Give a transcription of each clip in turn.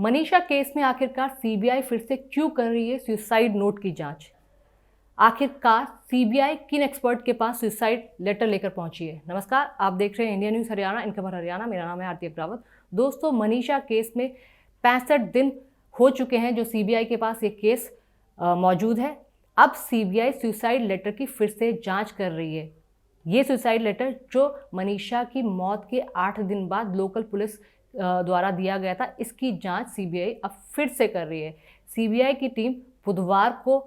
Manisha case में आखिरकार CBI फिर से क्यों कर रही है सुसाइड नोट की जांच? आखिरकार सीबीआई किन एक्सपर्ट के पास सुसाइड लेटर लेकर पहुंची है? नमस्कार, आप देख रहे हैं इंडिया न्यूज़ हरियाणा, इन खबर हरियाणा। मेरा नाम है आरती अग्रवाल। दोस्तों, मनीषा केस में 65 दिन हो चुके हैं जो सीबीआई के पास ये केस मौजूद है। अब सीबीआई सुसाइड लेटर की फिर से जांच कर रही है। ये सुसाइड लेटर जो मनीषा की मौत के 8 दिन बाद लोकल पुलिस द्वारा दिया गया था, इसकी जांच सीबीआई अब फिर से कर रही है। सीबीआई की टीम बुधवार को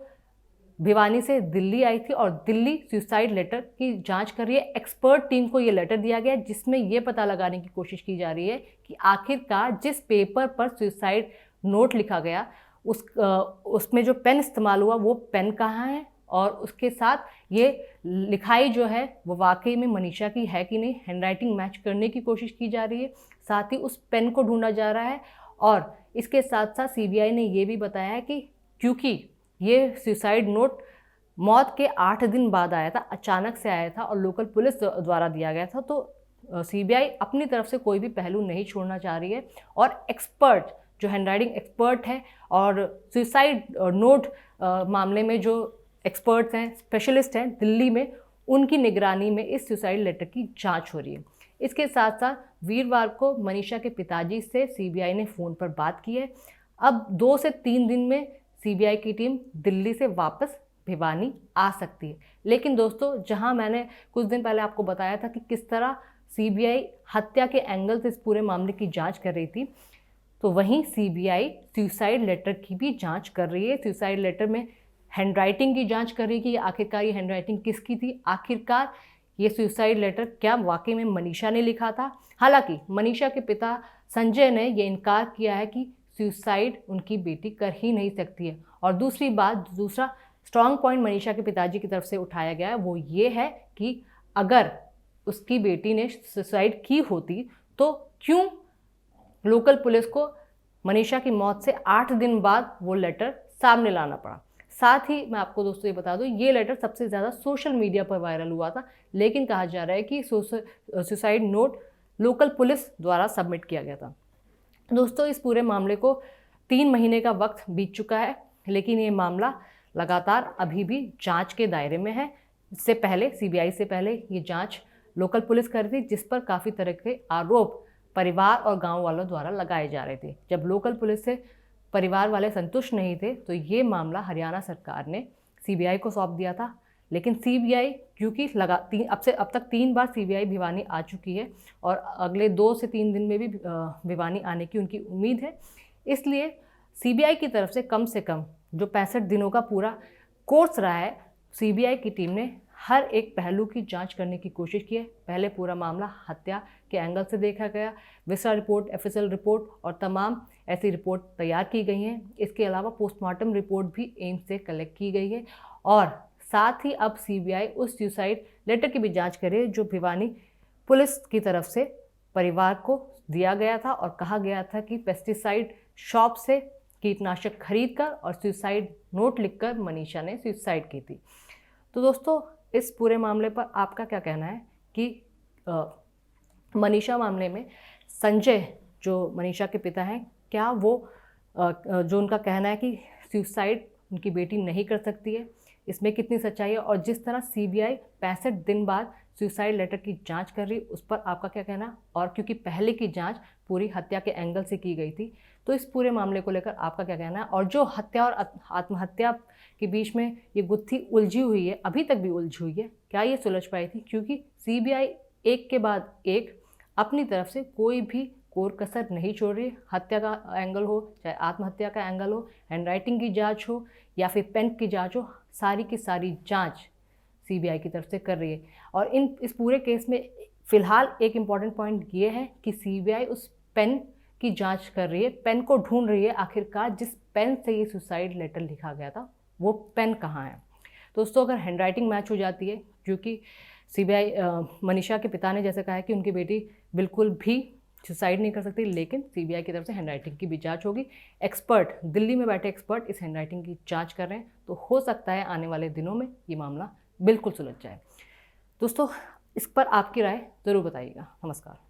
भिवानी से दिल्ली आई थी और दिल्ली सुसाइड लेटर की जांच कर रही है। एक्सपर्ट टीम को ये लेटर दिया गया जिसमें ये पता लगाने की कोशिश की जा रही है कि आखिरकार जिस पेपर पर सुसाइड नोट लिखा गया उसमें जो पेन इस्तेमाल हुआ वो पेन कहाँ है, और उसके साथ ये लिखाई जो है वो वाकई में मनीषा की है कि नहीं, हैंडराइटिंग मैच करने की कोशिश की जा रही है। साथ ही उस पेन को ढूंढा जा रहा है। और इसके साथ साथ सीबीआई ने ये भी बताया है कि क्योंकि ये सुसाइड नोट मौत के 8 दिन बाद आया था, अचानक से आया था और लोकल पुलिस द्वारा दिया गया था, तो सीबीआई अपनी तरफ से कोई भी पहलू नहीं छोड़ना चाह रही है। और एक्सपर्ट जो हैंडराइटिंग एक्सपर्ट है और सुसाइड नोट मामले में जो एक्सपर्ट्स हैं, स्पेशलिस्ट हैं दिल्ली में, उनकी निगरानी में इस सुसाइड लेटर की जांच हो रही है। इसके साथ साथ वीरवार को मनीषा के पिताजी से सीबीआई ने फ़ोन पर बात की है। अब 2 से 3 दिन में सीबीआई की टीम दिल्ली से वापस भिवानी आ सकती है। लेकिन दोस्तों, जहां मैंने कुछ दिन पहले आपको बताया था कि किस तरह सीबीआई हत्या के एंगल से इस पूरे मामले की जांच कर रही थी, तो वहीं सीबीआई सुसाइड लेटर की भी जांच कर रही है। सुसाइड लेटर में हैंडराइटिंग की जांच कर रही है कि आखिरकार ये हैंडराइटिंग किसकी थी, आखिरकार ये सुसाइड लेटर क्या वाकई में मनीषा ने लिखा था। हालांकि मनीषा के पिता संजय ने ये इनकार किया है कि सुसाइड उनकी बेटी कर ही नहीं सकती है। और दूसरी बात, दूसरा स्ट्रॉन्ग पॉइंट मनीषा के पिताजी की तरफ से उठाया गया है वो ये है कि अगर उसकी बेटी ने सुसाइड की होती तो क्यों लोकल पुलिस को मनीषा की मौत से 8 दिन बाद वो लेटर सामने लाना पड़ा। साथ ही मैं आपको दोस्तों ये बता दूं, ये लेटर सबसे ज़्यादा सोशल मीडिया पर वायरल हुआ था, लेकिन कहा जा रहा है कि सुसाइड नोट लोकल पुलिस द्वारा सबमिट किया गया था। दोस्तों, इस पूरे मामले को 3 महीने का वक्त बीत चुका है, लेकिन ये मामला लगातार अभी भी जांच के दायरे में है। इससे पहले सीबीआई से पहले ये जांच लोकल पुलिस कर रही थी, जिस पर काफ़ी तरह के आरोप परिवार और गांव वालों द्वारा लगाए जा रहे थे। जब लोकल पुलिस से परिवार वाले संतुष्ट नहीं थे तो ये मामला हरियाणा सरकार ने सीबीआई को सौंप दिया था। लेकिन सीबीआई क्योंकि अब तक 3 बार सीबीआई भिवानी आ चुकी है और अगले 2 से 3 दिन में भी भिवानी आने की उनकी उम्मीद है, इसलिए सीबीआई की तरफ से कम जो 65 दिनों का पूरा कोर्स रहा है, सीबीआई की टीम ने हर एक पहलू की जांच करने की कोशिश की है। पहले पूरा मामला हत्या के एंगल से देखा गया, विसरा रिपोर्ट, एफएसएल रिपोर्ट और तमाम ऐसी रिपोर्ट तैयार की गई हैं। इसके अलावा पोस्टमार्टम रिपोर्ट भी एम्स से कलेक्ट की गई है और साथ ही अब सीबीआई उस सुसाइड लेटर की भी जांच कर रही है जो भिवानी पुलिस की तरफ से परिवार को दिया गया था और कहा गया था कि पेस्टिसाइड शॉप से कीटनाशक खरीदकर और सुसाइड नोट लिखकर मनीषा ने सुसाइड की थी। तो दोस्तों, इस पूरे मामले पर आपका क्या कहना है कि मनीषा मामले में संजय जो मनीषा के पिता हैं, क्या वो जो उनका कहना है कि सुसाइड उनकी बेटी नहीं कर सकती है, इसमें कितनी सच्चाई है? और जिस तरह सीबीआई 65 दिन बाद सुसाइड लेटर की जांच कर रही, उस पर आपका क्या कहना? और क्योंकि पहले की जांच पूरी हत्या के एंगल से की गई थी, तो इस पूरे मामले को लेकर आपका क्या कहना है? और जो हत्या और आत्महत्या के बीच में ये गुत्थी उलझी हुई है, अभी तक भी उलझी हुई है, क्या ये सुलझ पाई थी? क्योंकि सीबीआई एक के बाद एक अपनी तरफ से कोई भी कोर कसर नहीं छोड़ रही। हत्या का एंगल हो, चाहे आत्महत्या का एंगल हो, हैंडराइटिंग की जांच हो या फिर पेन की जांच हो, सारी की सारी जांच सीबीआई की तरफ से कर रही है। और इस पूरे केस में फ़िलहाल एक इम्पॉर्टेंट पॉइंट ये है कि सीबीआई उस पेन की जांच कर रही है, पेन को ढूंढ रही है, आखिरकार जिस पेन से ये सुसाइड लेटर लिखा गया था वो पेन कहाँ है। दोस्तों, अगर हैंडराइटिंग मैच हो जाती है, क्योंकि सीबीआई मनीषा के पिता ने जैसे कहा है कि उनकी बेटी बिल्कुल भी सुसाइड नहीं कर सकती, लेकिन सीबीआई की तरफ से हैंडराइटिंग की भी जांच होगी। एक्सपर्ट, दिल्ली में बैठे एक्सपर्ट इस हैंडराइटिंग की जांच कर रहे हैं, तो हो सकता है आने वाले दिनों में ये मामला बिल्कुल सुलझ जाए। दोस्तों, इस पर आपकी राय ज़रूर बताइएगा। नमस्कार।